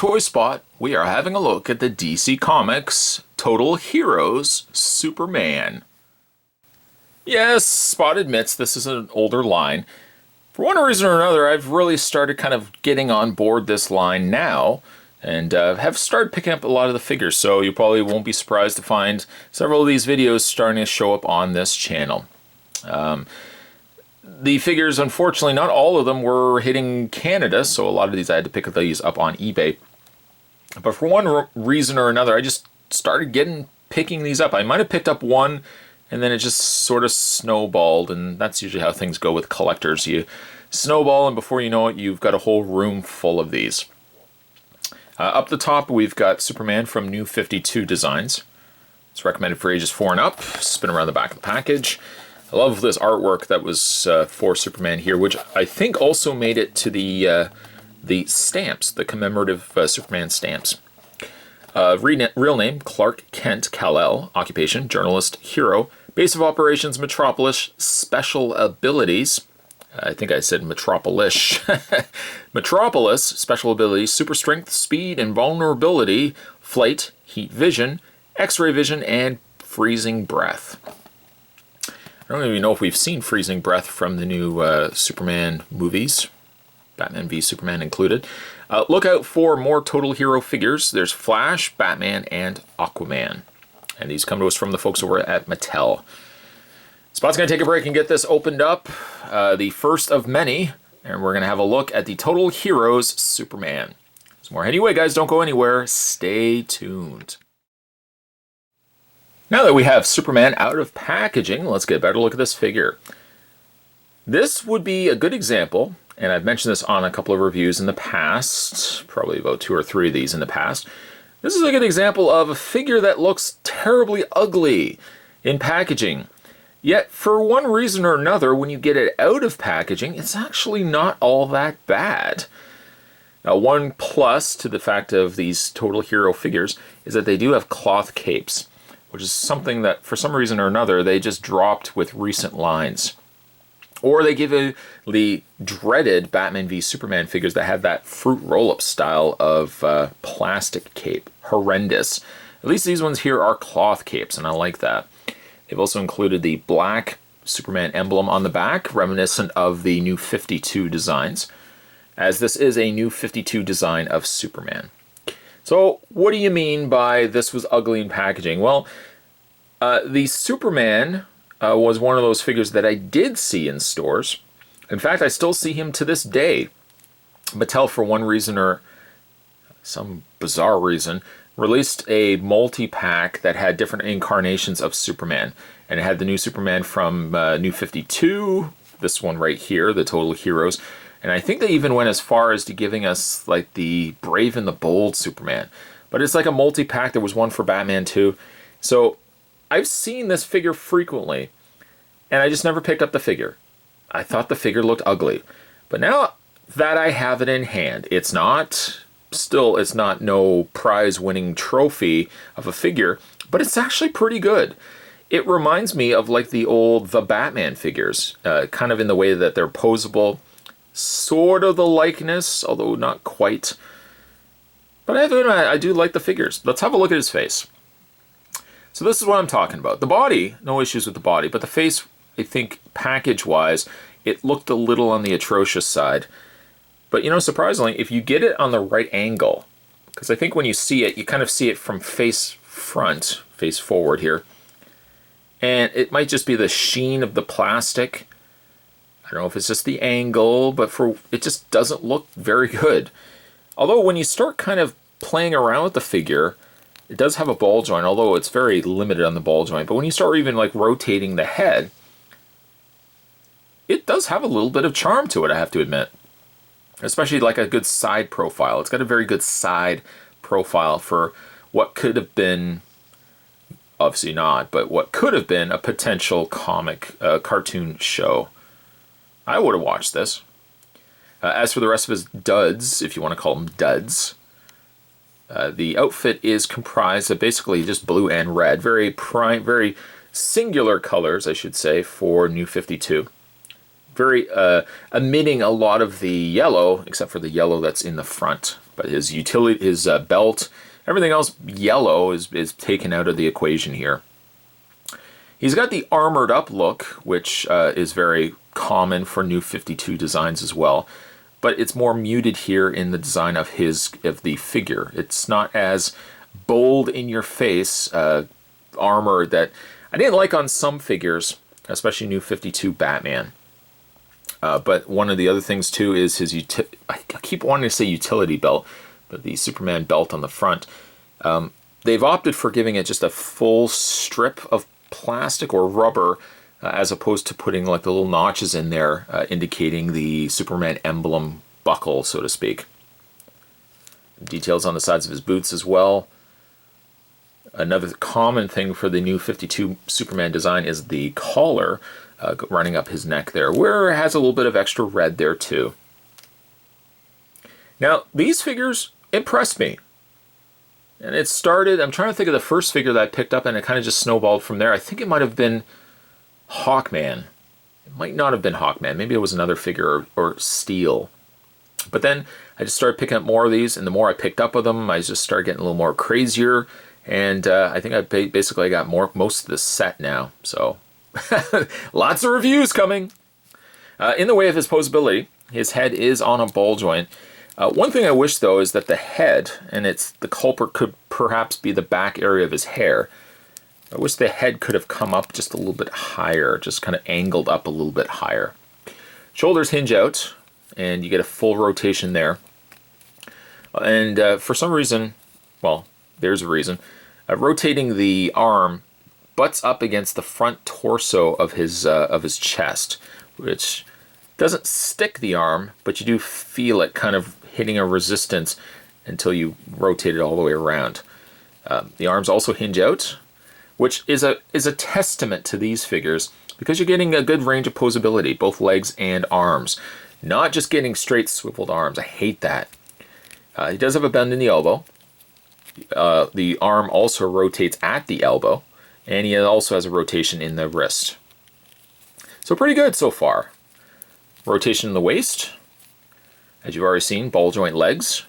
Toy Spot, we are having a look at the DC Comics Total Heroes Superman. Yes, Spot admits this is an older line. For one reason or another, I've really started kind of getting on board this line now, and have started picking up a lot of the figures, so you probably won't be surprised to find several of these videos starting to show up on this channel. The figures, unfortunately, not all of them were hitting Canada, so a lot of these I had to pick these up on eBay. But for one reason or another, I just started picking these up. I might have picked up one, and then it just sort of snowballed, and that's usually how things go with collectors. You snowball, and before you know it, you've got a whole room full of these. Up the top, we've got Superman from New 52 Designs. It's recommended for ages 4 and up. Spin around the back of the package. I love this artwork that was for Superman here, which I think also made it to the stamps, the commemorative Superman stamps. Real name, Clark Kent Kal-El. Occupation, journalist, hero. Base of operations, Metropolis. Special abilities, I think I said Metropolis. Metropolis, special abilities, super strength, speed, invulnerability, flight, heat vision, X-ray vision, and freezing breath. I don't even know if we've seen freezing breath from the new Superman movies, Batman v Superman included. Look out for more Total Hero figures. There's Flash, Batman, and Aquaman. And these come to us from the folks over at Mattel. Spot's going to take a break and get this opened up. The first of many. And we're going to have a look at the Total Heroes Superman. There's more. Anyway, guys, don't go anywhere. Stay tuned. Now that we have Superman out of packaging, let's get a better look at this figure. This would be a good example, and I've mentioned this on a couple of reviews in the past, probably about 2 or 3 of these in the past. This is a good example of a figure that looks terribly ugly in packaging. Yet, for one reason or another, when you get it out of packaging, it's actually not all that bad. Now, one plus to the fact of these Total Hero figures is that they do have cloth capes, which is something that, for some reason or another, they just dropped with recent lines. Or they give the dreaded Batman v Superman figures that have that fruit roll-up style of plastic cape. Horrendous. At least these ones here are cloth capes, and I like that. They've also included the black Superman emblem on the back, reminiscent of the New 52 designs, as this is a New 52 design of Superman. So, what do you mean by this was ugly in packaging? Well, the Superman was one of those figures that I did see in stores. In fact, I still see him to this day. Mattel, for one reason or some bizarre reason, released a multi-pack that had different incarnations of Superman. And it had the new Superman from New 52, this one right here, the Total Heroes. And I think they even went as far as to giving us like the Brave and the Bold Superman. But it's like a multi-pack. There was one for Batman too. So I've seen this figure frequently, and I just never picked up the figure. I thought the figure looked ugly. But now that I have it in hand, it's not no prize-winning trophy of a figure, but it's actually pretty good. It reminds me of like the Batman figures, kind of in the way that they're posable. Sort of the likeness, although not quite. But I do like the figures. Let's have a look at his face. So this is what I'm talking about. The body, no issues with the body, but the face, I think, package-wise, it looked a little on the atrocious side. But, you know, surprisingly, if you get it on the right angle, because I think when you see it, you kind of see it from face front, face forward here, and it might just be the sheen of the plastic. I don't know if it's just the angle, but it just doesn't look very good. Although when you start kind of playing around with the figure, it does have a ball joint, although it's very limited on the ball joint. But when you start even like rotating the head, it does have a little bit of charm to it, I have to admit. Especially like a good side profile. It's got a very good side profile for what could have been, obviously not, but what could have been a potential comic cartoon show. I would have watched this. As for the rest of his duds, if you want to call them duds, the outfit is comprised of basically just blue and red. Very singular colors, I should say, for New 52. very emitting a lot of the yellow, except for the yellow that's in the front. But his utility, his belt, everything else yellow is taken out of the equation here. He's got the armored up look, which is very common for New 52 designs as well. But it's more muted here in the design of the figure. It's not as bold in your face armor that I didn't like on some figures, especially New 52 Batman. But one of the other things too is his I keep wanting to say utility belt, but the Superman belt on the front. They've opted for giving it just a full strip of plastic or rubber, as opposed to putting like the little notches in there, indicating the Superman emblem buckle, so to speak. Details on the sides of his boots as well. Another common thing for the New 52 Superman design is the collar running up his neck there, where it has a little bit of extra red there too. Now, these figures impressed me. And it started, I'm trying to think of the first figure that I picked up, and it kind of just snowballed from there. I think it might have been Hawkman. It might not have been Hawkman. Maybe it was another figure or Steel. But then I just started picking up more of these, and the more I picked up of them, I just started getting a little more crazier. And I think I basically got most of the set now. So lots of reviews coming. In the way of his posability, his head is on a ball joint. One thing I wish, though, is that the head, and the culprit could perhaps be the back area of his hair. I wish the head could have come up just a little bit higher, just kind of angled up a little bit higher. Shoulders hinge out, and you get a full rotation there. And for some reason, well, there's a reason, rotating the arm butts up against the front torso of his chest, which doesn't stick the arm, but you do feel it kind of hitting a resistance until you rotate it all the way around. The arms also hinge out, which is a testament to these figures, because you're getting a good range of posability, both legs and arms. Not just getting straight swiveled arms. I hate that. He does have a bend in the elbow. The arm also rotates at the elbow, and he also has a rotation in the wrist. So pretty good so far. Rotation in the waist, as you've already seen, ball joint legs.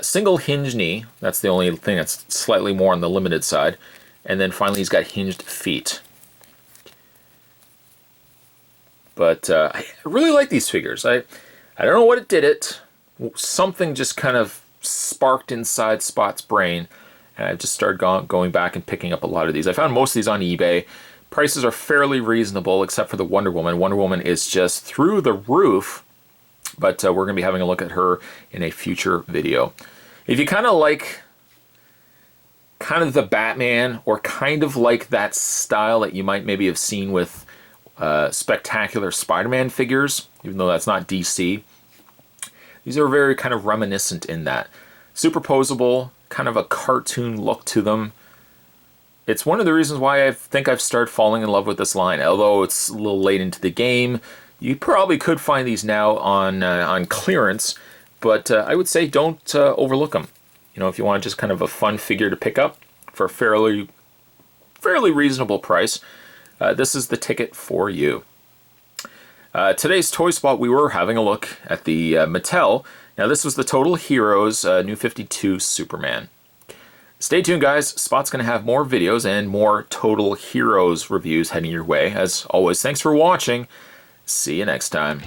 Single hinge knee, that's the only thing that's slightly more on the limited side. And then finally he's got hinged feet. But I really like these figures. I don't know what did it. Something just kind of sparked inside Spot's brain, and I just started going back and picking up a lot of these. I found most of these on eBay. Prices are fairly reasonable, except for the Wonder Woman. Wonder Woman is just through the roof, but we're going to be having a look at her in a future video. If you kind of like the Batman, or kind of like that style that you might maybe have seen with Spectacular Spider-Man figures, even though that's not DC, these are very kind of reminiscent in that. Superposable, kind of a cartoon look to them. It's one of the reasons why I think I've started falling in love with this line. Although it's a little late into the game, you probably could find these now on clearance, but I would say don't overlook them. You know, if you want just kind of a fun figure to pick up for a fairly reasonable price, this is the ticket for you. Today's Toy Spot, we were having a look at the Mattel. Now this was the Total Heroes New 52 Superman. Stay tuned, guys. Spot's going to have more videos and more Total Heroes reviews heading your way. As always, thanks for watching. See you next time.